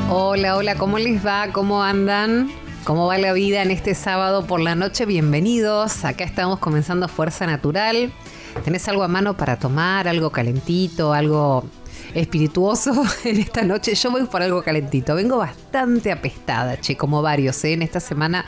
Hola, hola, ¿cómo les va? ¿Cómo andan? ¿Cómo va la vida en este sábado por la noche? Bienvenidos. Acá estamos comenzando Fuerza Natural. ¿Tenés algo a mano para tomar? ¿Algo calentito? ¿Algo espirituoso en esta noche? Yo voy por algo calentito. Vengo bastante apestada, como varios, ¿eh? En esta semana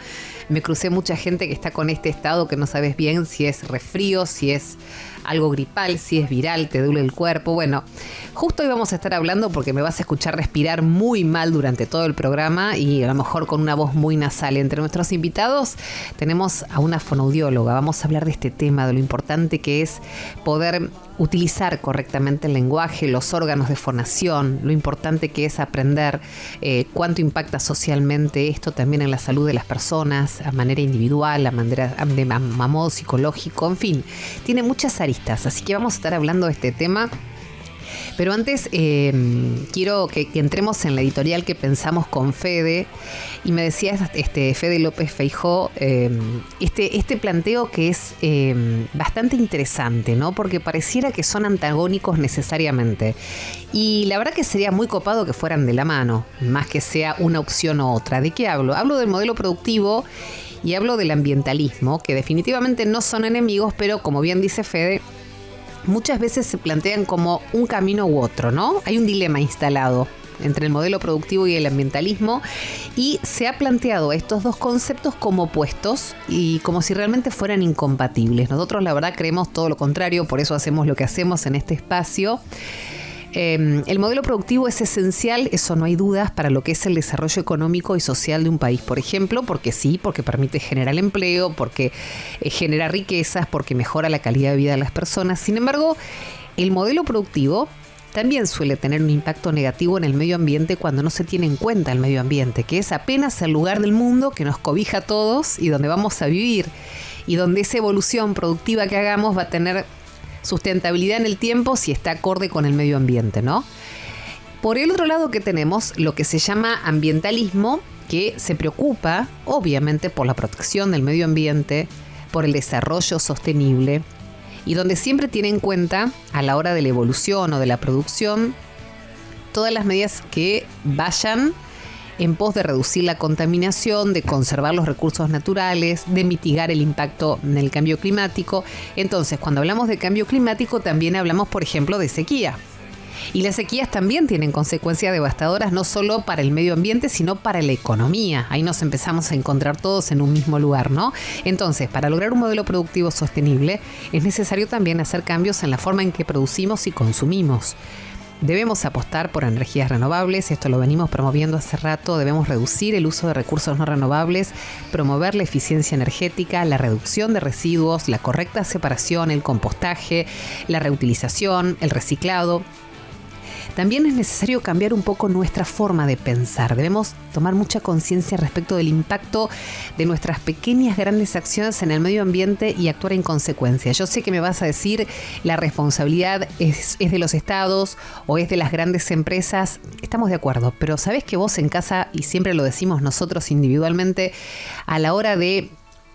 me crucé mucha gente que está con este estado que no sabes bien si es resfrío, si es algo gripal, si es viral, te duele el cuerpo. Bueno, justo hoy vamos a estar hablando porque me vas a escuchar respirar muy mal durante todo el programa y a lo mejor con una voz muy nasal. Entre nuestros invitados tenemos a una fonoaudióloga. Vamos a hablar de este tema, de lo importante que es poder utilizar correctamente el lenguaje, los órganos de fonación, lo importante que es aprender cuánto impacta socialmente esto también en la salud de las personas, a manera individual, a modo psicológico, en fin, tiene muchas aristas, así que vamos a estar hablando de este tema. Pero antes quiero que entremos en la editorial que pensamos con Fede. Y me decía Fede López Feijó este planteo que es bastante interesante, ¿no? Porque pareciera que son antagónicos necesariamente. Y la verdad que sería muy copado que fueran de la mano, más que sea una opción u otra. ¿De qué hablo? Hablo del modelo productivo y hablo del ambientalismo, que definitivamente no son enemigos, pero como bien dice Fede, muchas veces se plantean como un camino u otro, ¿no? Hay un dilema instalado entre el modelo productivo y el ambientalismo y se ha planteado estos dos conceptos como opuestos y como si realmente fueran incompatibles. Nosotros la verdad creemos todo lo contrario, por eso hacemos lo que hacemos en este espacio. El modelo productivo es esencial, eso no hay dudas, para lo que es el desarrollo económico y social de un país, por ejemplo, porque permite generar empleo, porque genera riquezas, porque mejora la calidad de vida de las personas. Sin embargo, el modelo productivo también suele tener un impacto negativo en el medio ambiente cuando no se tiene en cuenta el medio ambiente, que es apenas el lugar del mundo que nos cobija a todos y donde vamos a vivir, y donde esa evolución productiva que hagamos va a tener sustentabilidad en el tiempo si está acorde con el medio ambiente, ¿no? Por el otro lado que tenemos lo que se llama ambientalismo, que se preocupa obviamente por la protección del medio ambiente, por el desarrollo sostenible y donde siempre tiene en cuenta a la hora de la evolución o de la producción todas las medidas que vayan en pos de reducir la contaminación, de conservar los recursos naturales, de mitigar el impacto del cambio climático. Entonces, cuando hablamos de cambio climático, también hablamos, por ejemplo, de sequía. Y las sequías también tienen consecuencias devastadoras, no solo para el medio ambiente, sino para la economía. Ahí nos empezamos a encontrar todos en un mismo lugar, ¿no? Entonces, para lograr un modelo productivo sostenible, es necesario también hacer cambios en la forma en que producimos y consumimos. Debemos apostar por energías renovables, esto lo venimos promoviendo hace rato. Debemos reducir el uso de recursos no renovables, promover la eficiencia energética, la reducción de residuos, la correcta separación, el compostaje, la reutilización, el reciclado. También es necesario cambiar un poco nuestra forma de pensar. Debemos tomar mucha conciencia respecto del impacto de nuestras pequeñas, grandes acciones en el medio ambiente y actuar en consecuencia. Yo sé que me vas a decir, la responsabilidad es de los estados o es de las grandes empresas. Estamos de acuerdo, pero sabés que vos en casa, y siempre lo decimos nosotros individualmente, a la hora de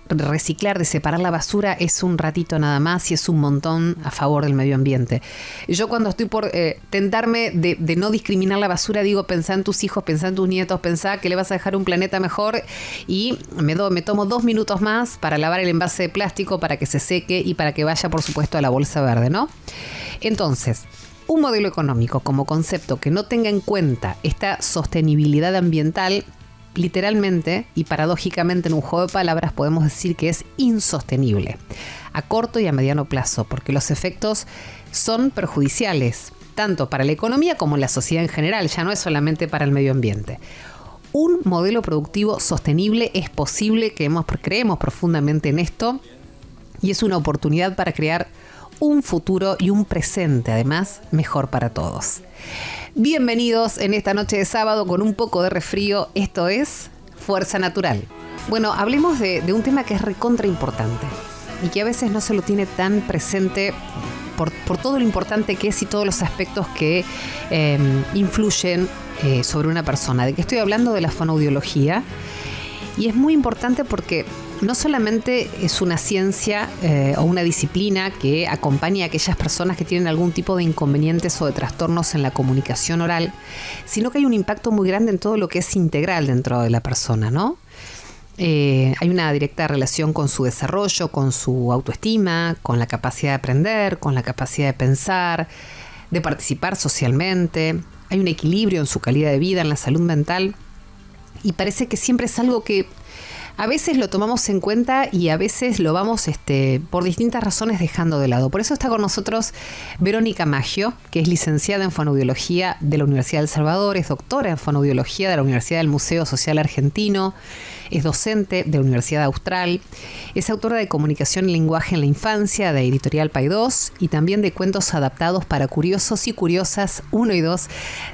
reciclar, de separar la basura, es un ratito nada más y es un montón a favor del medio ambiente. Yo cuando estoy por tentarme de no discriminar la basura, digo, pensá en tus hijos, pensá en tus nietos, pensá que le vas a dejar un planeta mejor, y me tomo 2 minutos más para lavar el envase de plástico, para que se seque y para que vaya, por supuesto, a la bolsa verde, ¿no? Entonces, un modelo económico como concepto que no tenga en cuenta esta sostenibilidad ambiental, literalmente y paradójicamente en un juego de palabras podemos decir que es insostenible a corto y a mediano plazo, porque los efectos son perjudiciales tanto para la economía como la sociedad en general, ya no es solamente para el medio ambiente. Un modelo productivo sostenible es posible, creemos profundamente en esto, y es una oportunidad para crear un futuro y un presente, además, mejor para todos. Bienvenidos en esta noche de sábado con un poco de resfrío. Esto es Fuerza Natural. Bueno, hablemos de un tema que es recontra importante y que a veces no se lo tiene tan presente por todo lo importante que es y todos los aspectos que influyen sobre una persona. ¿De qué estoy hablando? De la fonoaudiología. Y es muy importante porque no solamente es una ciencia o una disciplina que acompaña a aquellas personas que tienen algún tipo de inconvenientes o de trastornos en la comunicación oral, sino que hay un impacto muy grande en todo lo que es integral dentro de la persona, ¿no? Hay una directa relación con su desarrollo, con su autoestima, con la capacidad de aprender, con la capacidad de pensar, de participar socialmente. Hay un equilibrio en su calidad de vida, en la salud mental. Y parece que siempre es algo que a veces lo tomamos en cuenta y a veces lo vamos por distintas razones dejando de lado. Por eso está con nosotros Verónica Maggio, que es licenciada en Fonoaudiología de la Universidad del Salvador, es doctora en Fonoaudiología de la Universidad del Museo Social Argentino, es docente de la Universidad Austral, es autora de Comunicación y Lenguaje en la Infancia de Editorial Paidós y también de cuentos adaptados para curiosos y curiosas 1 y 2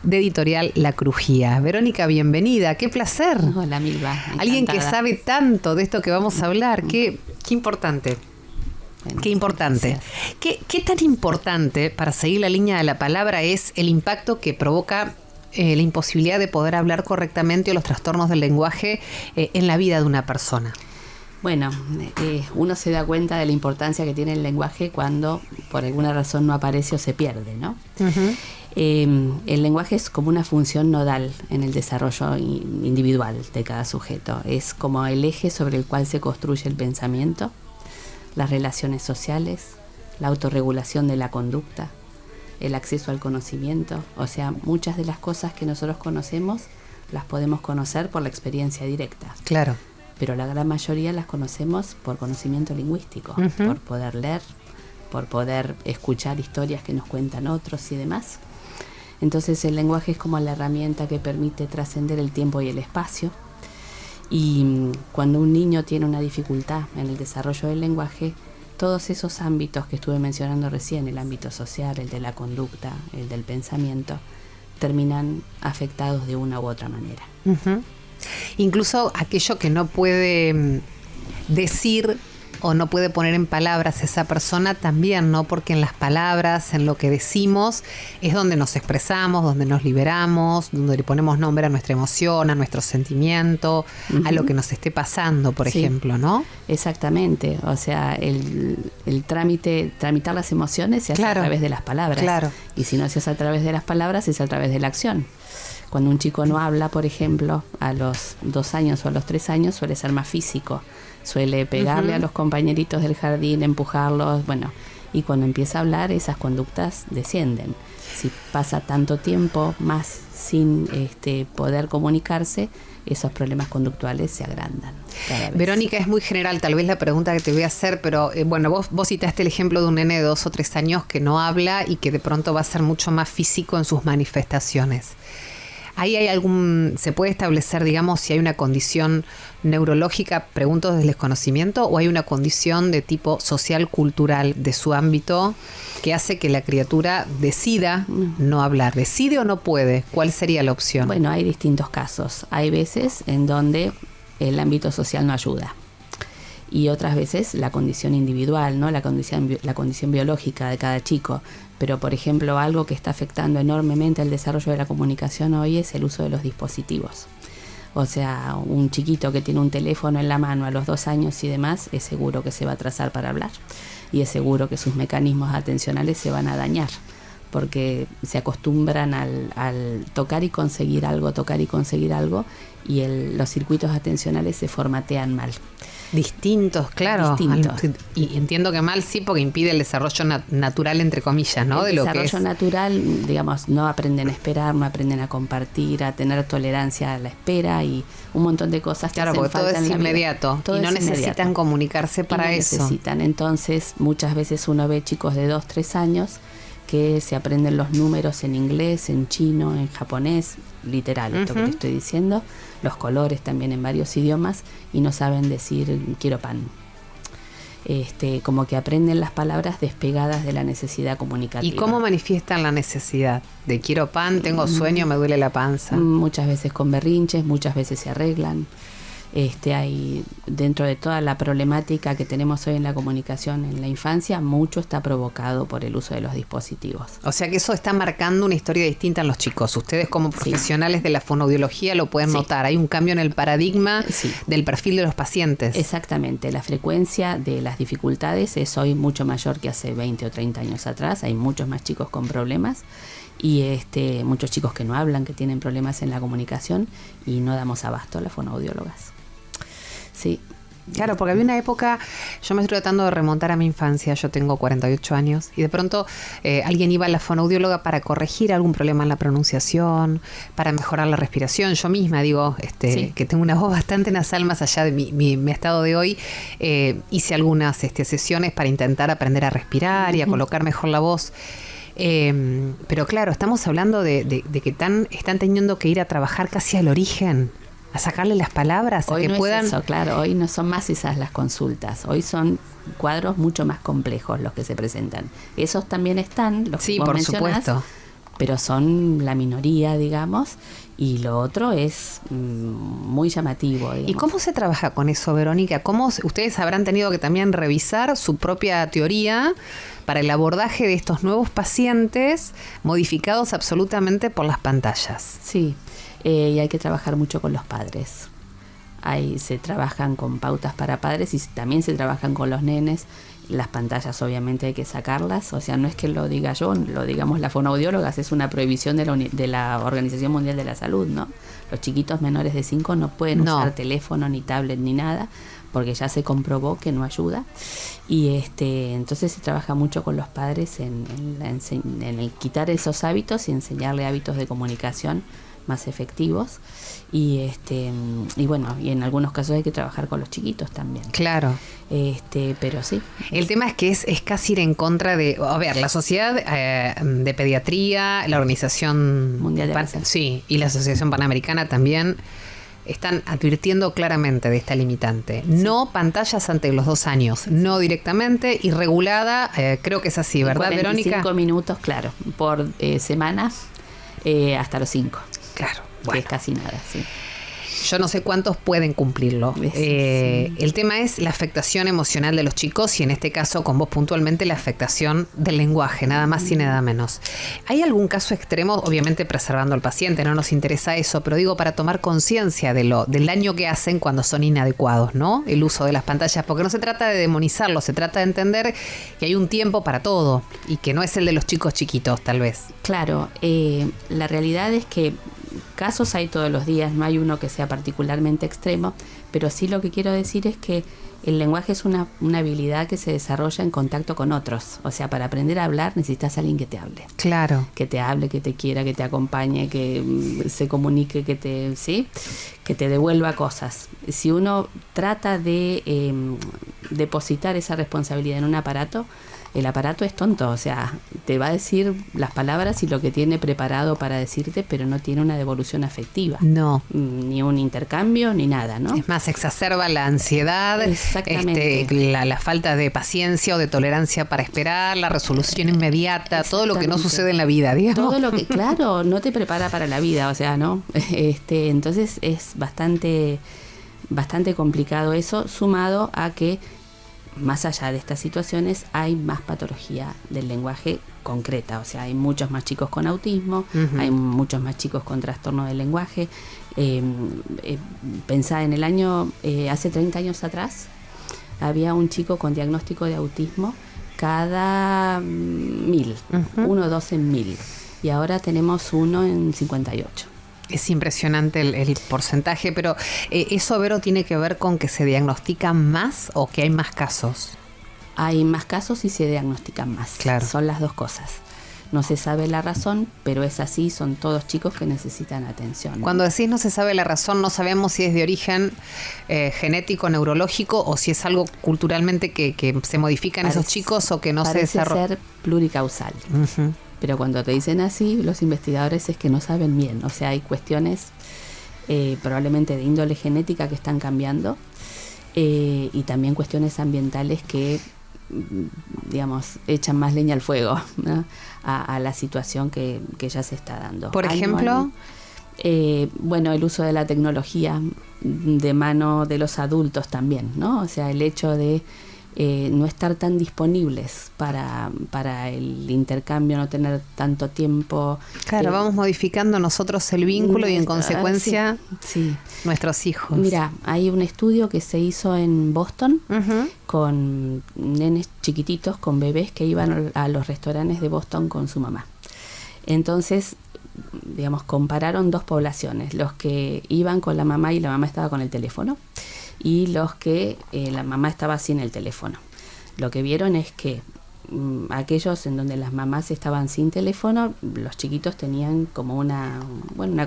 de Editorial La Crujía. Verónica, bienvenida, qué placer. Hola, Milva. Encantada. Alguien que sabe tanto de esto que vamos a hablar, qué importante. Bueno, qué importante. ¿Qué tan importante, para seguir la línea de la palabra, es el impacto que provoca la imposibilidad de poder hablar correctamente o los trastornos del lenguaje en la vida de una persona? Bueno, uno se da cuenta de la importancia que tiene el lenguaje cuando por alguna razón no aparece o se pierde, ¿no? Uh-huh. El lenguaje es como una función nodal en el desarrollo individual de cada sujeto. Es como el eje sobre el cual se construye el pensamiento, las relaciones sociales, la autorregulación de la conducta, el acceso al conocimiento. O sea, muchas de las cosas que nosotros conocemos las podemos conocer por la experiencia directa. Claro. Pero la gran mayoría las conocemos por conocimiento lingüístico, uh-huh, por poder leer, por poder escuchar historias que nos cuentan otros y demás. Entonces el lenguaje es como la herramienta que permite trascender el tiempo y el espacio. Y cuando un niño tiene una dificultad en el desarrollo del lenguaje, todos esos ámbitos que estuve mencionando recién, el ámbito social, el de la conducta, el del pensamiento, terminan afectados de una u otra manera. Uh-huh. Incluso aquello que no puede decir o no puede poner en palabras esa persona también, ¿no? Porque en las palabras, en lo que decimos, es donde nos expresamos, donde nos liberamos, donde le ponemos nombre a nuestra emoción, a nuestro sentimiento, uh-huh, a lo que nos esté pasando, por ejemplo, ¿no? Exactamente. O sea, el tramitar las emociones se hace a través de las palabras. Claro. Y si no se hace a través de las palabras, es a través de la acción. Cuando un chico no habla, por ejemplo, a los 2 años o a los 3 años, suele ser más físico. Suele pegarle, uh-huh, a los compañeritos del jardín, empujarlos, bueno. Y cuando empieza a hablar, esas conductas descienden. Si pasa tanto tiempo más sin poder comunicarse, esos problemas conductuales se agrandan cada vez. Verónica, es muy general tal vez la pregunta que te voy a hacer, pero bueno, vos citaste el ejemplo de un nene de 2 o 3 años que no habla y que de pronto va a ser mucho más físico en sus manifestaciones. ¿Ahí se puede establecer, digamos, si hay una condición neurológica, pregunto desde el desconocimiento, o hay una condición de tipo social, cultural de su ámbito que hace que la criatura decida no hablar? ¿Decide o no puede? ¿Cuál sería la opción? Bueno, hay distintos casos. Hay veces en donde el ámbito social no ayuda. Y otras veces la condición individual, ¿no? La condición biológica de cada chico. Pero, por ejemplo, algo que está afectando enormemente el desarrollo de la comunicación hoy es el uso de los dispositivos. O sea, un chiquito que tiene un teléfono en la mano a los 2 años y demás, es seguro que se va a atrasar para hablar. Y es seguro que sus mecanismos atencionales se van a dañar, porque se acostumbran al tocar y conseguir algo, y los circuitos atencionales se formatean mal. Distintos, claro. Y entiendo que mal sí, porque impide el desarrollo natural, entre comillas, ¿no? El desarrollo natural, digamos, no aprenden a esperar, no aprenden a compartir, a tener tolerancia a la espera y un montón de cosas que hacen falta. Claro, porque todo es inmediato y no necesitan comunicarse para eso. Necesitan. Entonces, muchas veces uno ve chicos de 2, 3 años que se aprenden los números en inglés, en chino, en japonés, literal, esto que te estoy diciendo, los colores también en varios idiomas, y no saben decir quiero pan. Como que aprenden las palabras despegadas de la necesidad comunicativa. ¿Y cómo manifiestan la necesidad? De quiero pan, tengo sueño, me duele la panza. Muchas veces con berrinches, muchas veces se arreglan. Hay, dentro de toda la problemática que tenemos hoy en la comunicación en la infancia, mucho está provocado por el uso de los dispositivos. O sea que eso está marcando una historia distinta en los chicos. Ustedes como profesionales de la fonoaudiología lo pueden notar. Hay un cambio en el paradigma del perfil de los pacientes. Exactamente. La frecuencia de las dificultades es hoy mucho mayor que hace 20 o 30 años atrás. Hay muchos más chicos con problemas y muchos chicos que no hablan, que tienen problemas en la comunicación y no damos abasto a las fonoaudiólogas. Sí. Claro, porque había una época, yo me estoy tratando de remontar a mi infancia, yo tengo 48 años, y de pronto alguien iba a la fonoaudióloga para corregir algún problema en la pronunciación, para mejorar la respiración. Yo misma digo que tengo una voz bastante nasal más allá de mi estado de hoy. Hice algunas sesiones para intentar aprender a respirar y a colocar mejor la voz. Pero claro, estamos hablando de que están teniendo que ir a trabajar casi al origen, a sacarle las palabras, hoy a que no puedan... Es eso, claro, hoy no son más esas las consultas, hoy son cuadros mucho más complejos los que se presentan. Esos también están, los que vos mencionás, supuesto, pero son la minoría, digamos, y lo otro es muy llamativo, digamos. ¿Y cómo se trabaja con eso, Verónica? ¿Cómo ustedes habrán tenido que también revisar su propia teoría para el abordaje de estos nuevos pacientes modificados absolutamente por las pantallas? Sí. Y hay que trabajar mucho con los padres. Ahí se trabajan con pautas para padres y también se trabajan con los nenes. Las pantallas obviamente hay que sacarlas, o sea, no es que lo diga yo, lo digamos las fonoaudiólogas, es una prohibición de la Organización Mundial de la Salud, ¿no? Los chiquitos menores de 5 no pueden usar teléfono, ni tablet, ni nada, porque ya se comprobó que no ayuda. Y entonces se trabaja mucho con los padres en el quitar esos hábitos y enseñarle hábitos de comunicación más efectivos y bueno, y en algunos casos hay que trabajar con los chiquitos también. Claro. Pero sí. El tema es que es casi ir en contra de, a ver, la Sociedad de Pediatría, la Organización Mundial de la Salud. Sí, y la Asociación Panamericana también están advirtiendo claramente de esta limitante. Sí. No pantallas ante los 2 años, no directamente, y regulada, creo que es así, ¿verdad, Verónica? 5 minutos, claro, por semana hasta los 5. Claro, bueno. Que es casi nada, sí. Yo no sé cuántos pueden cumplirlo. Sí. El tema es la afectación emocional de los chicos y en este caso con vos puntualmente la afectación del lenguaje, nada más y nada menos. ¿Hay algún caso extremo? Obviamente preservando al paciente, no nos interesa eso, pero digo para tomar conciencia del daño que hacen cuando son inadecuados, ¿no? El uso de las pantallas, porque no se trata de demonizarlo, se trata de entender que hay un tiempo para todo y que no es el de los chicos chiquitos, tal vez. Claro, la realidad es que casos hay todos los días, no hay uno que sea particularmente extremo, pero sí lo que quiero decir es que el lenguaje es una habilidad que se desarrolla en contacto con otros. O sea, para aprender a hablar necesitas a alguien que te hable. Claro. Que te hable, que te quiera, que te acompañe, que se comunique, que te devuelva cosas. Si uno trata de depositar esa responsabilidad en un aparato, el aparato es tonto, o sea, te va a decir las palabras y lo que tiene preparado para decirte, pero no tiene una devolución afectiva. No. Ni un intercambio, ni nada, ¿no? Es más, exacerba la ansiedad, exactamente, la falta de paciencia o de tolerancia para esperar, la resolución inmediata, todo lo que no sucede en la vida, digamos. Todo lo que, claro, no te prepara para la vida, o sea, ¿no? Entonces es bastante complicado eso, sumado a que más allá de estas situaciones hay más patología del lenguaje concreta, o sea, hay muchos más chicos con autismo, hay muchos más chicos con trastorno del lenguaje. Pensá en el año, hace 30 años atrás, había un chico con diagnóstico de autismo cada 1000, 1 o 2 en 1000, y ahora tenemos 1 en 58. Es impresionante el porcentaje, pero ¿eso, Vero, tiene que ver con que se diagnostican más o que hay más casos? Hay más casos y se diagnostican más. Claro. Son las dos cosas. No se sabe la razón, pero es así, son todos chicos que necesitan atención, ¿no? Cuando decís no se sabe la razón, no sabemos si es de origen genético, neurológico, o si es algo culturalmente que se modifica en esos chicos o que no se desarrolla. Parece ser pluricausal. Pero cuando te dicen así, los investigadores es que no saben bien. O sea, hay cuestiones probablemente de índole genética que están cambiando y también cuestiones ambientales que, digamos, echan más leña al fuego, ¿no? a la situación que ya se está dando. Por ejemplo, Bueno, el uso de la tecnología de mano de los adultos también, ¿no? O sea, el hecho de no estar tan disponibles para el intercambio, no tener tanto tiempo. Claro, vamos modificando nosotros el vínculo y en consecuencia sí. nuestros hijos. Mira, hay un estudio que se hizo en Boston con nenes chiquititos, con bebés que iban a los restaurantes de Boston con su mamá. Entonces, digamos, compararon dos poblaciones, los que iban con la mamá y la mamá estaba con el teléfono, y los que la mamá estaba sin el teléfono. Lo que vieron es que aquellos en donde las mamás estaban sin teléfono, los chiquitos tenían como una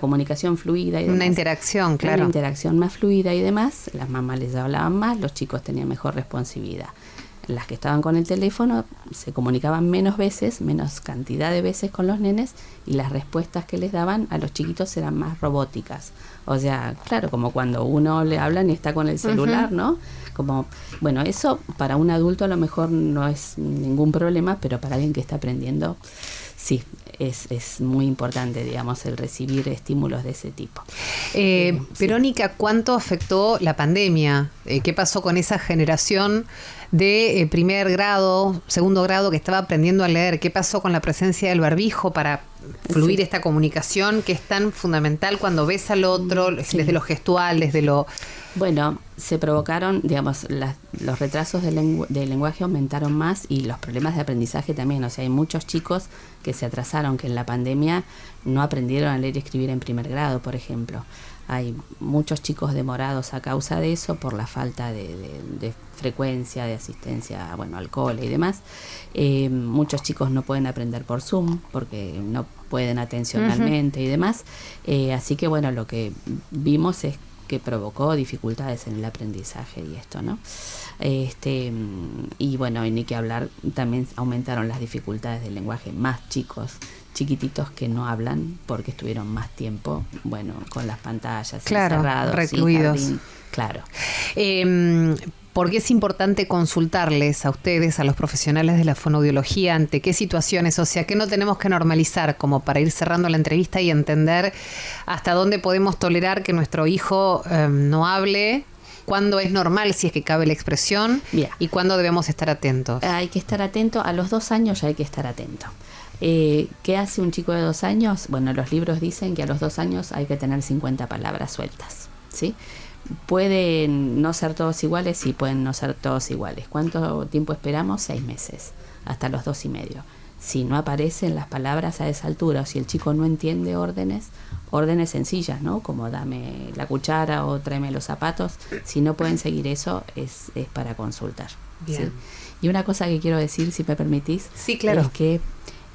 comunicación fluida y demás. Una interacción, claro. Una interacción más fluida y demás. Las mamás les hablaban más, los chicos tenían mejor responsividad. Las que estaban con el teléfono se comunicaban menos veces, menos cantidad de veces con los nenes, y las respuestas que les daban a los chiquitos eran más robóticas. O sea, claro, como cuando uno le hablan y está con el celular, ¿no? Como, bueno, eso para un adulto a lo mejor no es ningún problema, pero para alguien que está aprendiendo, sí, es muy importante, digamos, el recibir estímulos de ese tipo. Sí. Verónica, ¿cuánto afectó la pandemia? ¿Qué pasó con esa generación de primer grado, segundo grado que estaba aprendiendo a leer? ¿Qué pasó con la presencia del barbijo para fluir esta comunicación que es tan fundamental cuando ves al otro, desde lo gestual, desde lo... Bueno, se provocaron, digamos, los retrasos del lenguaje aumentaron más, y los problemas de aprendizaje también. O sea, hay muchos chicos que se atrasaron, que en la pandemia no aprendieron a leer y escribir en primer grado, por ejemplo. Hay muchos chicos demorados a causa de eso, por la falta de frecuencia, de asistencia, al cole y demás. Muchos chicos no pueden aprender por Zoom porque no pueden atencionalmente y demás. Así que, lo que vimos es que provocó dificultades en el aprendizaje y esto, ¿no? Y ni que hablar, también aumentaron las dificultades del lenguaje. Más chicos chiquititos que no hablan porque estuvieron más tiempo, con las pantallas, encerrados, recluidos. Sin jardín. Claro. ¿Por qué es importante consultarles a ustedes, a los profesionales de la fonoaudiología, ante qué situaciones? O sea, ¿qué no tenemos que normalizar como para ir cerrando la entrevista y entender hasta dónde podemos tolerar que nuestro hijo no hable? ¿Cuándo es normal, si es que cabe la expresión? Bien. ¿Y cuándo debemos estar atentos? Hay que estar atento. A los 2 años ya hay que estar atento. ¿Qué hace un chico de 2 años? Los libros dicen que a los 2 años hay que tener 50 palabras sueltas, ¿sí? Pueden no ser todos iguales, sí, pueden no ser todos iguales. ¿Cuánto tiempo esperamos? 6 meses, hasta los 2 y medio. Si no aparecen las palabras a esa altura, o si el chico no entiende órdenes sencillas, ¿no? Como dame la cuchara o tráeme los zapatos, si no pueden seguir eso, es para consultar. Bien. ¿Sí? Y una cosa que quiero decir, si me permitís, sí, claro, es que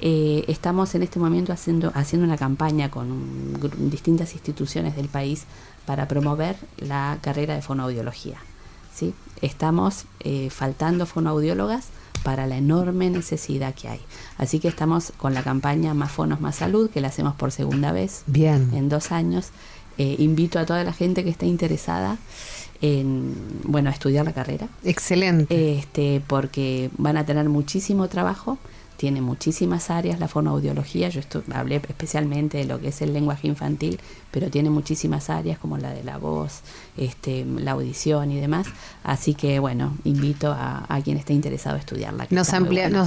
estamos en este momento haciendo una campaña con distintas instituciones del país para promover la carrera de fonoaudiología, ¿sí? Estamos faltando fonoaudiólogas para la enorme necesidad que hay. Así que estamos con la campaña Más Fonos, Más Salud, que la hacemos por segunda vez. Bien. En 2 años. Invito a toda la gente que esté interesada en estudiar la carrera. Excelente. Porque van a tener muchísimo trabajo. Tiene muchísimas áreas la fonoaudiología. Yo hablé especialmente de lo que es el lenguaje infantil, pero tiene muchísimas áreas como la de la voz, la audición y demás. Así que, invito a quien esté interesado a estudiarla. Nos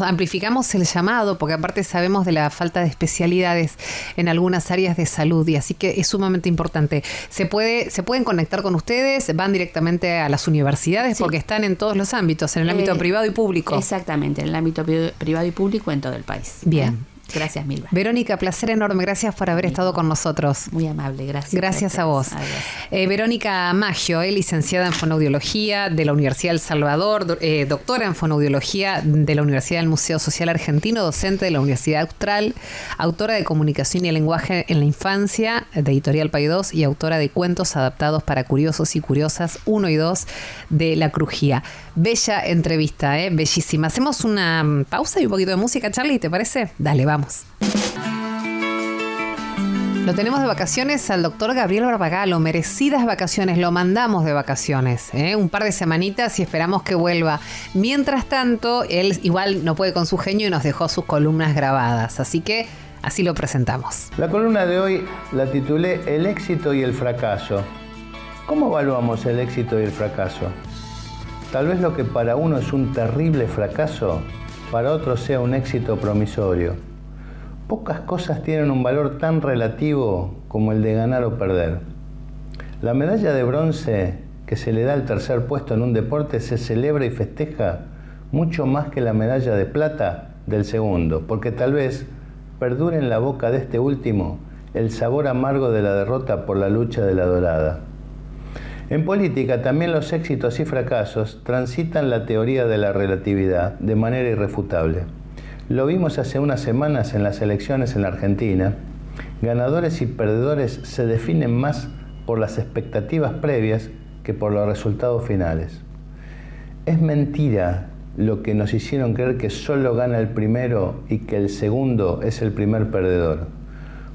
amplificamos el llamado, porque aparte sabemos de la falta de especialidades en algunas áreas de salud, y así que es sumamente importante. Se pueden conectar con ustedes, van directamente a las universidades, sí, porque están en todos los ámbitos, en el ámbito privado y público. Exactamente, en el ámbito privado y público en todo el país. Bien. Gracias, Milva. Verónica, placer enorme. Gracias por haber estado con nosotros. Muy amable, gracias. Gracias a vos. Verónica Maggio, licenciada en fonoaudiología de la Universidad del Salvador, doctora en fonoaudiología de la Universidad del Museo Social Argentino, docente de la Universidad Austral, autora de Comunicación y el Lenguaje en la Infancia, de Editorial Paidós, y autora de Cuentos Adaptados para Curiosos y Curiosas 1 y 2 de La Crujía. Bella entrevista, bellísima. Hacemos una pausa y un poquito de música, Charlie, ¿te parece? Dale, vamos. Lo tenemos de vacaciones al doctor Gabriel Barbagalo, merecidas vacaciones, lo mandamos de vacaciones, un par de semanitas y esperamos que vuelva. Mientras tanto, él igual no puede con su genio y nos dejó sus columnas grabadas, así que Así lo presentamos. La columna de hoy la titulé El éxito y el fracaso. ¿Cómo evaluamos el éxito y el fracaso? Tal vez lo que para uno es un terrible fracaso, para otro sea un éxito promisorio. Pocas cosas tienen un valor tan relativo como el de ganar o perder. La medalla de bronce que se le da al tercer puesto en un deporte se celebra y festeja mucho más que la medalla de plata del segundo, porque tal vez perdure en la boca de este último el sabor amargo de la derrota por la lucha de la dorada. En política también los éxitos y fracasos transitan la teoría de la relatividad de manera irrefutable. Lo vimos hace unas semanas en las elecciones en la Argentina. Ganadores y perdedores se definen más por las expectativas previas que por los resultados finales. Es mentira lo que nos hicieron creer que solo gana el primero y que el segundo es el primer perdedor.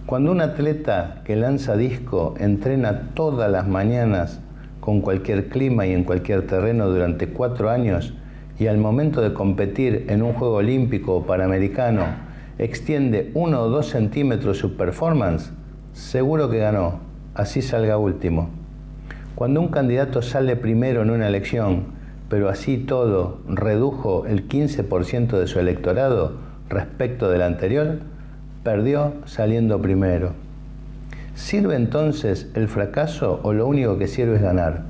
Cuando un atleta que lanza disco entrena todas las mañanas con cualquier clima y en cualquier terreno durante 4 años y al momento de competir en un juego olímpico o panamericano extiende 1 o 2 centímetros su performance, seguro que ganó, así salga último. Cuando un candidato sale primero en una elección, pero así todo redujo el 15% de su electorado respecto del anterior, perdió saliendo primero. ¿Sirve entonces el fracaso o lo único que sirve es ganar?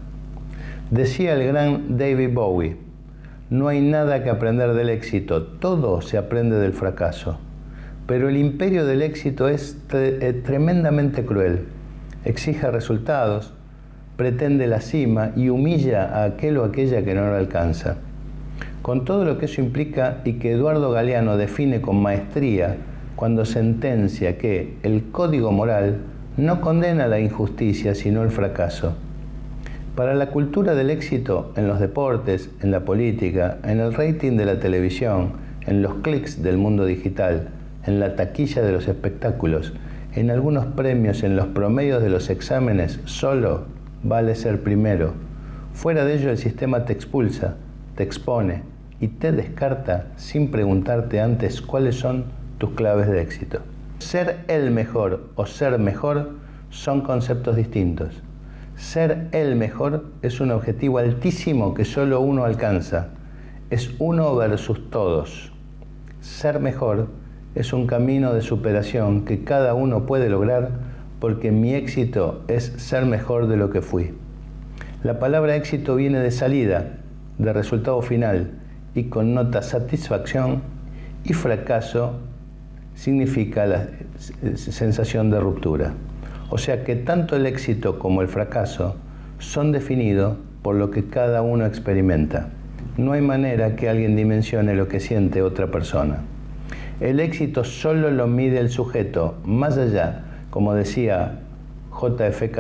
Decía el gran David Bowie, no hay nada que aprender del éxito, todo se aprende del fracaso. Pero el imperio del éxito es tremendamente cruel, exige resultados, pretende la cima y humilla a aquel o aquella que no lo alcanza. Con todo lo que eso implica y que Eduardo Galeano define con maestría cuando sentencia que el código moral no condena la injusticia sino el fracaso. Para la cultura del éxito en los deportes, en la política, en el rating de la televisión, en los clics del mundo digital, en la taquilla de los espectáculos, en algunos premios, en los promedios de los exámenes, solo vale ser primero. Fuera de ello el sistema te expulsa, te expone y te descarta sin preguntarte antes cuáles son tus claves de éxito. Ser el mejor o ser mejor son conceptos distintos. Ser el mejor es un objetivo altísimo que solo uno alcanza. Es uno versus todos. Ser mejor es un camino de superación que cada uno puede lograr porque mi éxito es ser mejor de lo que fui. La palabra éxito viene de salida, de resultado final, y connota satisfacción, y fracaso significa la sensación de ruptura. O sea que tanto el éxito como el fracaso son definidos por lo que cada uno experimenta. No hay manera que alguien dimensione lo que siente otra persona. El éxito solo lo mide el sujeto, más allá. Como decía JFK,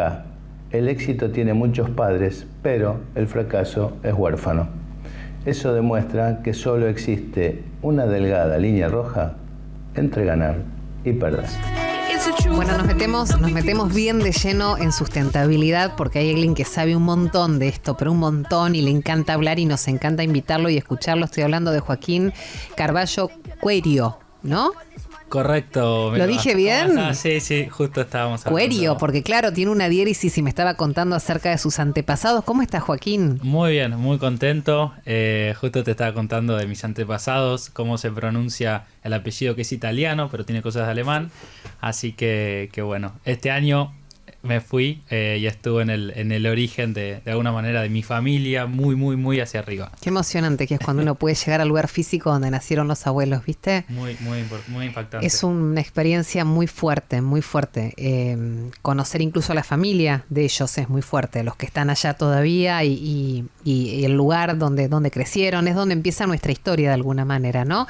el éxito tiene muchos padres, pero el fracaso es huérfano. Eso demuestra que solo existe una delgada línea roja entre ganar y perder. Bueno, nos metemos bien de lleno en sustentabilidad porque hay alguien que sabe un montón de esto, pero un montón, y le encanta hablar y nos encanta invitarlo y escucharlo. Estoy hablando de Joaquín Carballo Cuerio, ¿no? Correcto. ¿Lo dije bien? Sí, justo estábamos hablando. Cuerio, porque claro, tiene una diéresis y me estaba contando acerca de sus antepasados. ¿Cómo está, Joaquín? Muy bien, muy contento. Justo te estaba contando de mis antepasados, cómo se pronuncia el apellido, que es italiano, pero tiene cosas de alemán. Así que bueno, este año me fui y estuve en el origen de alguna manera de mi familia, muy hacia arriba. Qué emocionante que es cuando uno puede llegar al lugar físico donde nacieron los abuelos, ¿viste? Muy impactante. Es una experiencia muy fuerte, muy fuerte. Conocer incluso a la familia de ellos es muy fuerte, los que están allá todavía y el lugar donde crecieron, es donde empieza nuestra historia de alguna manera, ¿no?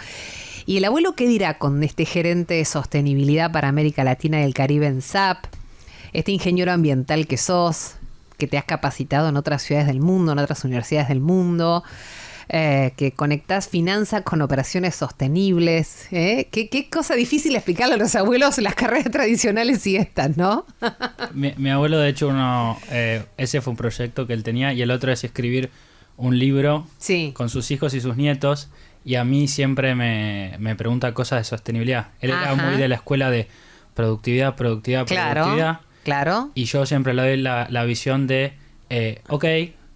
¿Y el abuelo qué dirá con este gerente de sostenibilidad para América Latina y el Caribe en SAP? Este ingeniero ambiental que sos, que te has capacitado en otras ciudades del mundo, en otras universidades del mundo, que conectás finanzas con operaciones sostenibles. Qué cosa difícil explicarle a los abuelos las carreras tradicionales y estas, ¿no? Mi abuelo, de hecho, ese fue un proyecto que él tenía, y el otro es escribir un libro con sus hijos y sus nietos. y a mí siempre me pregunta cosas de sostenibilidad. Él era Ajá. muy de la escuela de productividad, productividad, Claro, productividad. claro. Y yo siempre le doy la visión de, ok,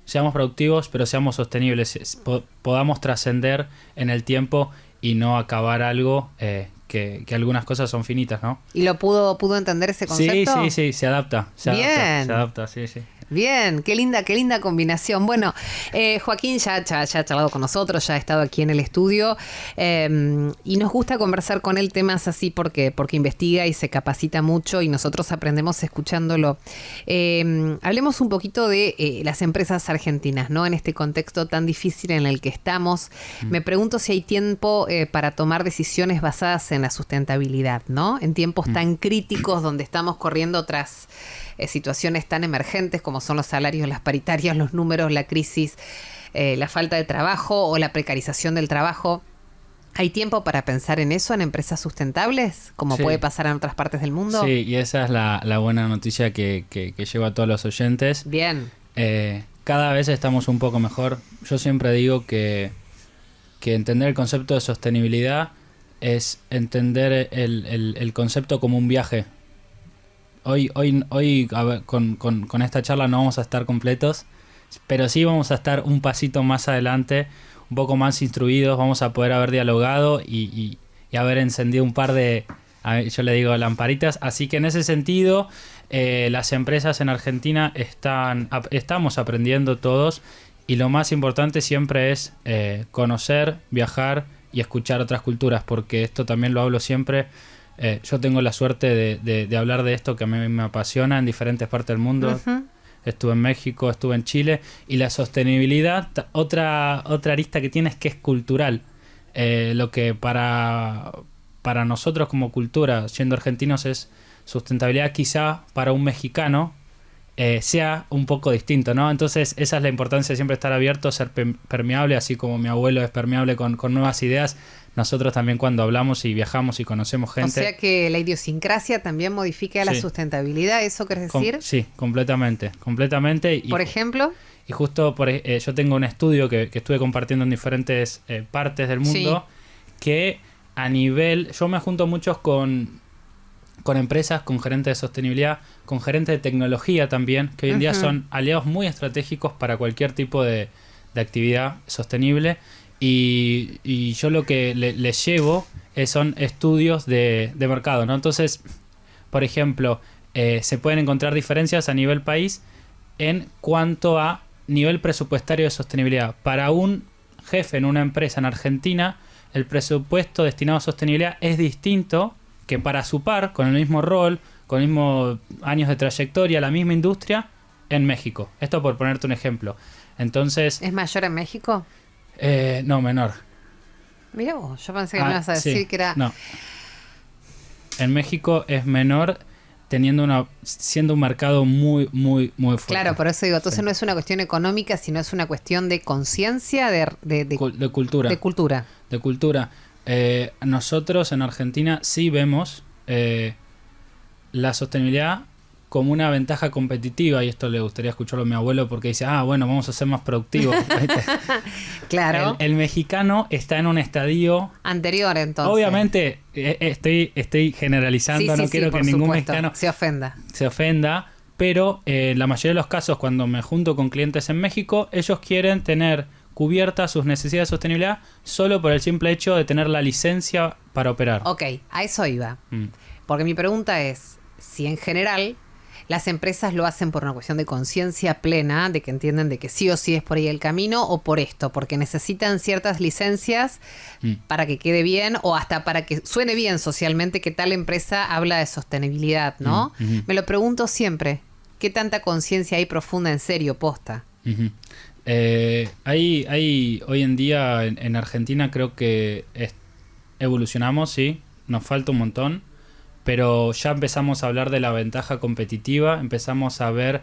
seamos productivos, pero seamos sostenibles, podamos trascender en el tiempo y no acabar algo que algunas cosas son finitas, ¿no? ¿Y lo pudo entender ese concepto? Sí, se adapta. Bien. Se adapta, sí. Bien, qué linda combinación. Bueno, Joaquín ya ha charlado con nosotros, ya ha estado aquí en el estudio y nos gusta conversar con él temas así porque investiga y se capacita mucho y nosotros aprendemos escuchándolo. Hablemos un poquito de las empresas argentinas, ¿no? En este contexto tan difícil en el que estamos. Me pregunto si hay tiempo para tomar decisiones basadas en la sustentabilidad, ¿no? En tiempos tan críticos donde estamos corriendo tras situaciones tan emergentes como son los salarios, las paritarias, los números, la crisis, la falta de trabajo o la precarización del trabajo. ¿Hay tiempo para pensar en eso, en empresas sustentables, como Sí. puede pasar en otras partes del mundo? Sí, y esa es la buena noticia que llevo a todos los oyentes. Bien. Cada vez estamos un poco mejor. Yo siempre digo que entender el concepto de sostenibilidad es entender el concepto como un viaje. Hoy a ver, con esta charla no vamos a estar completos, pero sí vamos a estar un pasito más adelante, un poco más instruidos, vamos a poder haber dialogado y haber encendido un par de, yo le digo, lamparitas. Así que en ese sentido, las empresas en Argentina estamos aprendiendo todos, y lo más importante siempre es conocer, viajar y escuchar otras culturas, porque esto también lo hablo siempre. Yo tengo la suerte de hablar de esto que a mí me apasiona en diferentes partes del mundo. Ujú. Estuve en México, estuve en Chile, y la sostenibilidad, otra arista que tiene es que es cultural. Lo que para nosotros como cultura, siendo argentinos, es sustentabilidad, quizá para un mexicano sea un poco distinto, ¿no? Entonces esa es la importancia de siempre estar abierto, ser permeable, así como mi abuelo es permeable con nuevas ideas. Nosotros también, cuando hablamos y viajamos y conocemos gente... O sea que la idiosincrasia también modifica la Sí. sustentabilidad, ¿eso querés decir? Sí, completamente. Y, Por ejemplo, y justo yo tengo un estudio que estuve compartiendo en diferentes partes del mundo, que a nivel... Yo me junto mucho con empresas, con gerentes de sostenibilidad, con gerentes de tecnología también, que hoy en día son aliados muy estratégicos para cualquier tipo de actividad sostenible. Y yo lo que les llevo son estudios de mercado, ¿no? Entonces, por ejemplo, se pueden encontrar diferencias a nivel país en cuanto a nivel presupuestario de sostenibilidad. Para un jefe en una empresa en Argentina, el presupuesto destinado a sostenibilidad es distinto que para su par, con el mismo rol, con los mismos años de trayectoria, la misma industria, en México. Esto por ponerte un ejemplo. Entonces... ¿es mayor en México? No, menor. Mira vos, yo pensé que me ibas a decir sí, que era... No. En México es menor, siendo un mercado muy fuerte. Claro, por eso digo, entonces no es una cuestión económica, sino es una cuestión de conciencia, de cultura. de cultura. De cultura. Nosotros en Argentina sí vemos la sostenibilidad como una ventaja competitiva, y esto le gustaría escucharlo a mi abuelo porque dice, bueno, vamos a ser más productivos. Claro. El mexicano está en un estadio... Anterior, entonces. Obviamente, estoy generalizando, no quiero que por ningún supuesto, mexicano se ofenda. pero la mayoría de los casos, cuando me junto con clientes en México, ellos quieren tener cubiertas sus necesidades de sostenibilidad solo por el simple hecho de tener la licencia para operar. Ok, a eso iba. Porque mi pregunta es, si en general las empresas lo hacen por una cuestión de conciencia plena, de que entienden de que sí o sí es por ahí el camino, o por esto, porque necesitan ciertas licencias para que quede bien, o hasta para que suene bien socialmente que tal empresa habla de sostenibilidad, ¿no? Me lo pregunto siempre, ¿qué tanta conciencia hay profunda en serio, posta? Hay hoy en día en Argentina, creo que evolucionamos, sí, nos falta un montón, pero ya empezamos a hablar de la ventaja competitiva, empezamos a ver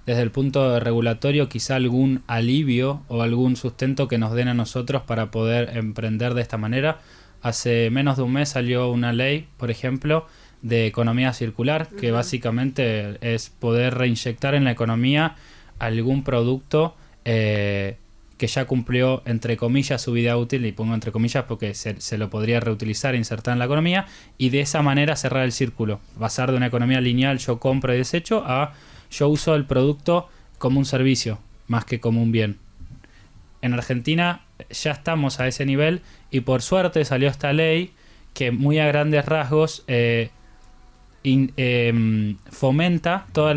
desde el punto regulatorio quizá algún alivio o algún sustento que nos den a nosotros para poder emprender de esta manera. Hace menos de un mes salió una ley, por ejemplo, de economía circular, que básicamente es poder reinyectar en la economía algún producto que que ya cumplió, entre comillas, su vida útil, y pongo entre comillas porque se lo podría reutilizar e insertar en la economía, y de esa manera cerrar el círculo. Pasar de una economía lineal, yo compro y desecho, a yo uso el producto como un servicio, más que como un bien. En Argentina ya estamos a ese nivel, y por suerte salió esta ley que muy a grandes rasgos fomenta todas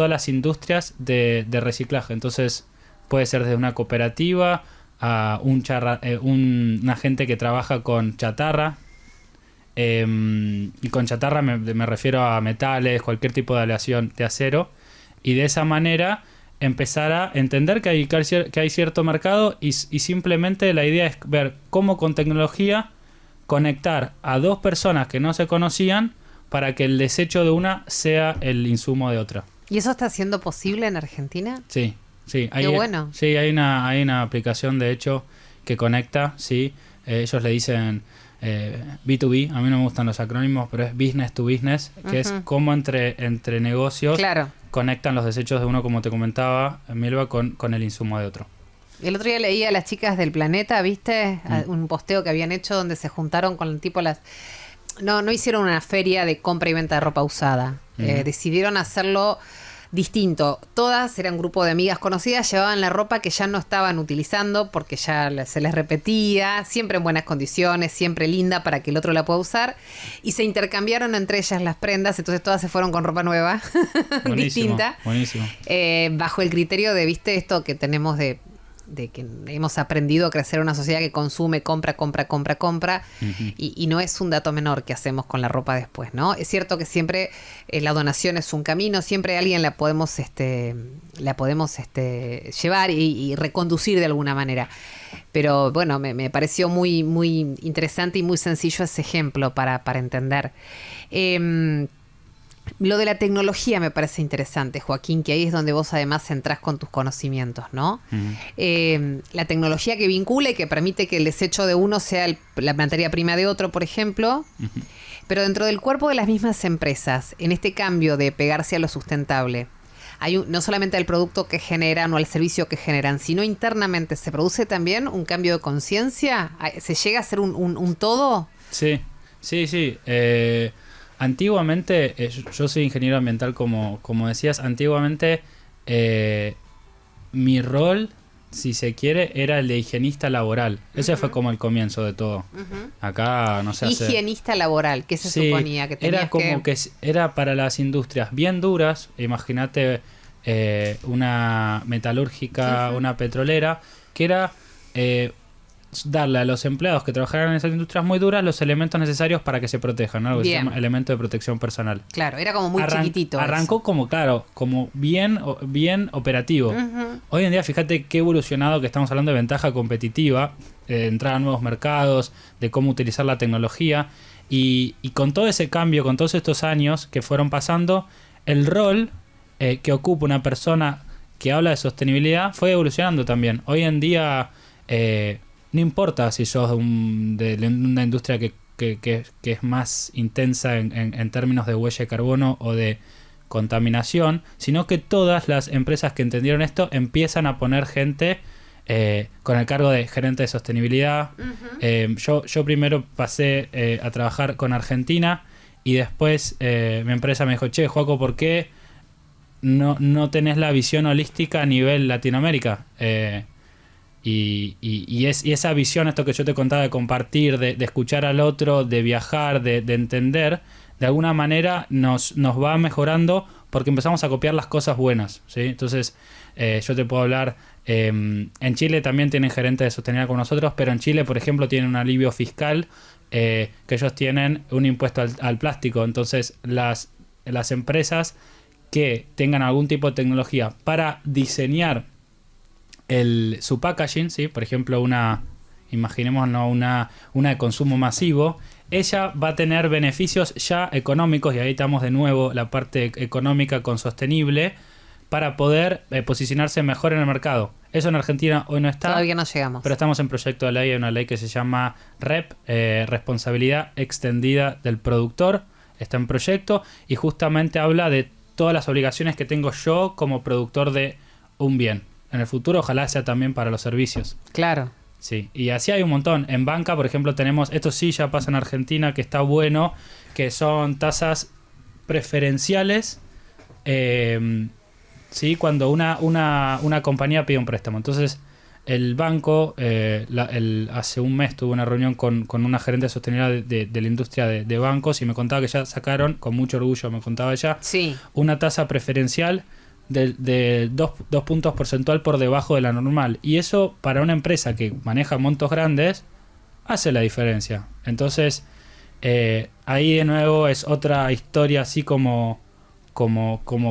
las industrias de reciclaje. Entonces puede ser desde una cooperativa a una gente que trabaja con chatarra, y con chatarra me refiero a metales, cualquier tipo de aleación de acero, y de esa manera empezar a entender que hay cierto mercado, y simplemente la idea es ver cómo con tecnología conectar a dos personas que no se conocían para que el desecho de una sea el insumo de otra. ¿Y eso está siendo posible en Argentina? Sí. Qué bueno. Sí, hay una aplicación de hecho que conecta, sí. Ellos le dicen B2B, a mí no me gustan los acrónimos, pero es business to business, que es cómo entre negocios conectan los desechos de uno, como te comentaba, Milva, con el insumo de otro. El otro día leí a las chicas del Planeta, ¿viste? Un posteo que habían hecho donde se juntaron con el tipo No hicieron una feria de compra y venta de ropa usada. Decidieron hacerlo distinto. Todas eran un grupo de amigas conocidas, llevaban la ropa que ya no estaban utilizando porque ya se les repetía, siempre en buenas condiciones, siempre linda para que el otro la pueda usar, y se intercambiaron entre ellas las prendas, entonces todas se fueron con ropa nueva, distinta. Buenísimo. Bajo el criterio de, ¿viste? Esto que tenemos de que hemos aprendido a crecer en una sociedad que consume, compra, y no es un dato menor que hacemos con la ropa después, ¿no? Es cierto que siempre la donación es un camino, siempre a alguien la podemos llevar y reconducir de alguna manera. Pero bueno, me pareció muy, muy interesante y muy sencillo ese ejemplo para entender. Lo de la tecnología me parece interesante, Joaquín, que ahí es donde vos además entrás con tus conocimientos, ¿no? La tecnología que vincula y que permite que el desecho de uno sea la materia prima de otro, por ejemplo, pero dentro del cuerpo de las mismas empresas, en este cambio de pegarse a lo sustentable, hay no solamente al producto que generan o al servicio que generan, sino internamente se produce también un cambio de conciencia. ¿Se llega a ser un todo? Sí. Antiguamente, yo soy ingeniero ambiental, como decías. Antiguamente mi rol, si se quiere, era el de higienista laboral. Ese fue como el comienzo de todo. Acá no se hace... Higienista laboral, ¿qué se suponía? Que tenías era como que era para las industrias bien duras. Imagínate una metalúrgica, una petrolera, que era... darle a los empleados que trabajaran en esas industrias muy duras los elementos necesarios para que se protejan, ¿no? Algo que se llama elemento de protección personal. Claro, era como muy chiquitito. Arrancó eso. como bien operativo. Hoy en día, fíjate qué evolucionado, que estamos hablando de ventaja competitiva, entrar a nuevos mercados, de cómo utilizar la tecnología, y con todo ese cambio, con todos estos años que fueron pasando, el rol que ocupa una persona que habla de sostenibilidad fue evolucionando también. Hoy en día... no importa si sos de una industria que es más intensa en términos de huella de carbono o de contaminación, sino que todas las empresas que entendieron esto empiezan a poner gente con el cargo de gerente de sostenibilidad. Yo primero pasé a trabajar con Argentina, y después mi empresa me dijo: che, Joaco, ¿por qué no tenés la visión holística a nivel Latinoamérica? Y esa visión, esto que yo te contaba de compartir, de escuchar al otro, de viajar, de entender, de alguna manera nos va mejorando, porque empezamos a copiar las cosas buenas, ¿sí? Entonces, yo te puedo hablar, en Chile también tienen gerentes de sostenibilidad con nosotros, pero en Chile, por ejemplo, tienen un alivio fiscal, que ellos tienen un impuesto al plástico. Entonces, las empresas que tengan algún tipo de tecnología para diseñar su packaging, ¿sí? Por ejemplo, imaginémonos una de consumo masivo, ella va a tener beneficios ya económicos, y ahí estamos de nuevo la parte económica con sostenible, para poder posicionarse mejor en el mercado. Eso en Argentina hoy no está. Todavía no llegamos. Pero estamos en proyecto de ley. Hay una ley que se llama REP, Responsabilidad Extendida del Productor. Está en proyecto y justamente habla de todas las obligaciones que tengo yo como productor de un bien. en el futuro ojalá sea también para los servicios. Claro. Sí, y así hay un montón. En banca, por ejemplo, tenemos, esto sí ya pasa en Argentina, que está bueno, que son tasas preferenciales, ¿sí? Cuando una compañía pide un préstamo. Entonces, el banco, hace un mes tuve una reunión con una gerente de sostenibilidad de la industria de bancos y me contaba que ya sacaron, con mucho orgullo me contaba ella, Sí. una tasa preferencial de 2 puntos porcentual por debajo de la normal. Y eso para una empresa que maneja montos grandes hace la diferencia. Entonces, ahí de nuevo es otra historia así como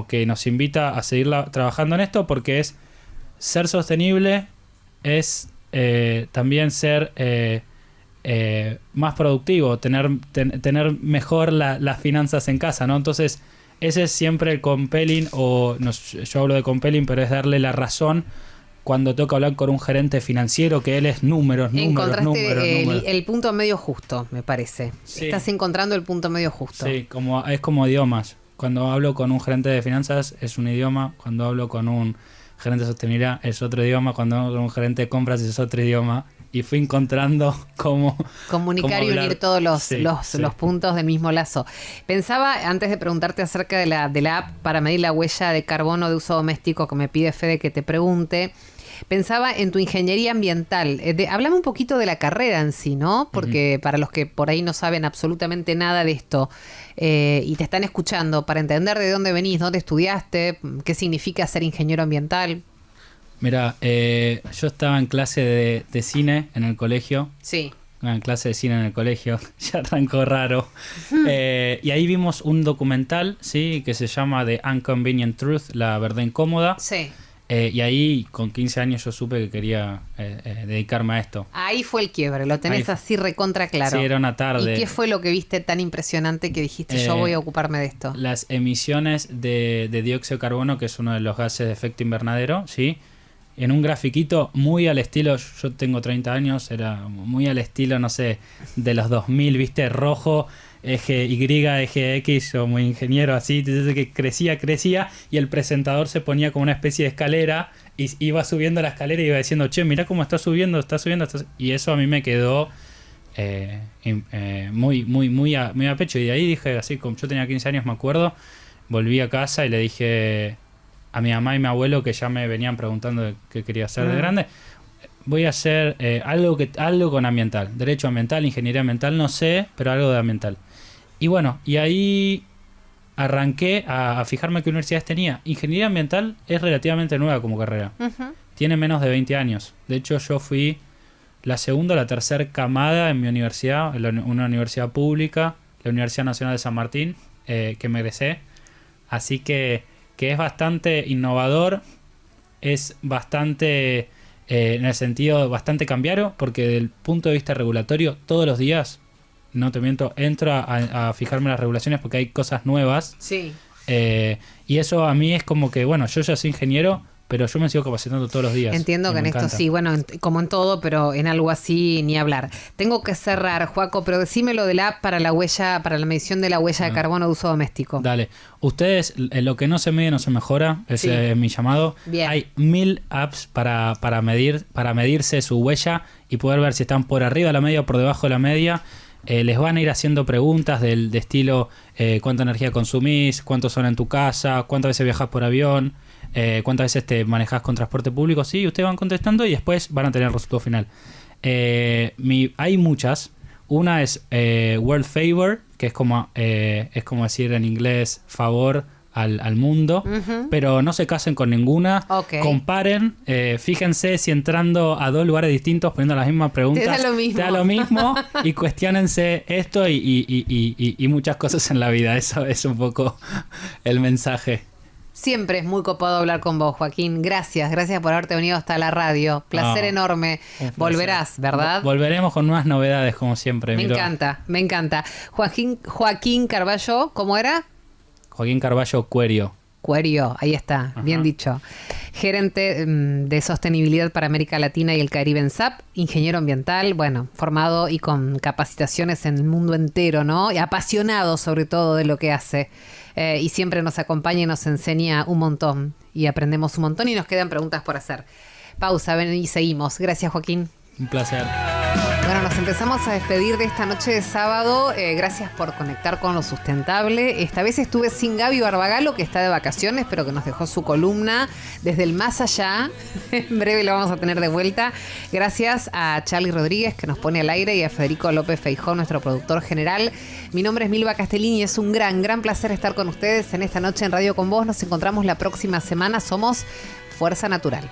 que nos invita a seguir trabajando en esto, porque es ser sostenible, es también ser más productivo, tener mejor las finanzas en casa, ¿no? Entonces, ese es siempre el compelling, yo hablo de compelling, pero es darle la razón cuando toca hablar con un gerente financiero, que él es números. Encontraste el punto medio justo, me parece. Sí. Estás encontrando el punto medio justo. Sí, es como idiomas. Cuando hablo con un gerente de finanzas es un idioma, cuando hablo con un gerente de sostenibilidad es otro idioma, cuando hablo con un gerente de compras es otro idioma. Y fui encontrando cómo comunicar y unir todos los puntos del mismo lazo. Pensaba, antes de preguntarte acerca de la app para medir la huella de carbono de uso doméstico, que me pide Fede que te pregunte, pensaba en tu ingeniería ambiental. Háblame un poquito de la carrera en sí, ¿no? Porque para los que por ahí no saben absolutamente nada de esto y te están escuchando, para entender de dónde venís, dónde estudiaste, qué significa ser ingeniero ambiental. Mira, yo estaba en clase de cine en el colegio. Sí. En clase de cine en el colegio, ya arrancó raro. Y ahí vimos un documental, ¿sí? Que se llama The Inconvenient Truth, la verdad incómoda. Sí. Y ahí con 15 años yo supe que quería dedicarme a esto. Ahí fue el quiebre, lo tenés así recontra claro. Sí, era una tarde. ¿Y qué fue lo que viste tan impresionante que dijiste yo voy a ocuparme de esto? Las emisiones de dióxido de carbono, que es uno de los gases de efecto invernadero, ¿sí? En un grafiquito muy al estilo, yo tengo 30 años, era muy al estilo, no sé, de los 2000, ¿viste? Rojo, eje Y, eje X, yo muy ingeniero así, entonces que crecía y el presentador se ponía como una especie de escalera y iba subiendo la escalera y iba diciendo, che, mirá cómo está subiendo. Y eso a mí me quedó muy a pecho. Y de ahí dije, así como yo tenía 15 años, me acuerdo, volví a casa y le dije a mi mamá y mi abuelo, que ya me venían preguntando de qué quería hacer de grande, voy a hacer algo con ambiental, derecho ambiental, ingeniería ambiental, no sé, pero algo de ambiental. Y bueno, y ahí arranqué a fijarme qué universidades tenía. Ingeniería ambiental es relativamente nueva como carrera. Tiene menos de 20 años. De hecho, yo fui la segunda o la tercera camada en mi universidad, una universidad pública, la Universidad Nacional de San Martín, que me egresé. Así que es bastante innovador, es bastante, en el sentido, bastante cambiario, porque desde el punto de vista regulatorio, todos los días, no te miento, entro a fijarme en las regulaciones porque hay cosas nuevas. Sí. Y eso a mí es como que, bueno, yo ya soy ingeniero, pero yo me sigo capacitando todos los días. Entiendo que en esto sí, bueno, como en todo, pero en algo así ni hablar. Tengo que cerrar, Joaco, pero decime lo de la app para la medición de la huella de carbono de uso doméstico. Dale. Ustedes, lo que no se mide no se mejora, ese es mi llamado. Bien. Hay 1000 apps para medirse su huella y poder ver si están por arriba de la media o por debajo de la media. Les van a ir haciendo preguntas de estilo cuánta energía consumís, cuántos son en tu casa, cuántas veces viajas por avión, cuántas veces te manejas con transporte público. Sí, ustedes van contestando y después van a tener el resultado final. Hay muchas. Una es World Favor, que es como decir en inglés favor al mundo, pero no se casen con ninguna. Okay. Comparen, fíjense si entrando a dos lugares distintos poniendo las mismas preguntas te da lo mismo y cuestionense esto y muchas cosas en la vida. Eso es un poco el mensaje. Siempre es muy copado hablar con vos, Joaquín. Gracias por haberte venido hasta la radio. Placer enorme. Volverás, ¿verdad? Volveremos con nuevas novedades, como siempre. Me encanta. Joaquín Carballo, ¿cómo era? Joaquín Carballo Cuerio. Cuerio, ahí está, bien dicho. gerente de sostenibilidad para América Latina y el Caribe en SAP, ingeniero ambiental, bueno, formado y con capacitaciones en el mundo entero, ¿no? Y apasionado sobre todo de lo que hace. Y siempre nos acompaña y nos enseña un montón. Y aprendemos un montón y nos quedan preguntas por hacer. Pausa, ven y seguimos. Gracias, Joaquín. Un placer. Bueno, nos empezamos a despedir de esta noche de sábado. Gracias por conectar con lo sustentable. Esta vez estuve sin Gaby Barbagalo, que está de vacaciones, pero que nos dejó su columna desde el más allá. En breve lo vamos a tener de vuelta. Gracias a Charlie Rodríguez, que nos pone al aire, y a Federico López Feijó, nuestro productor general. Mi nombre es Milva Castellini y es un gran placer estar con ustedes en esta noche en Radio con Vos. Nos encontramos la próxima semana. Somos Fuerza Natural.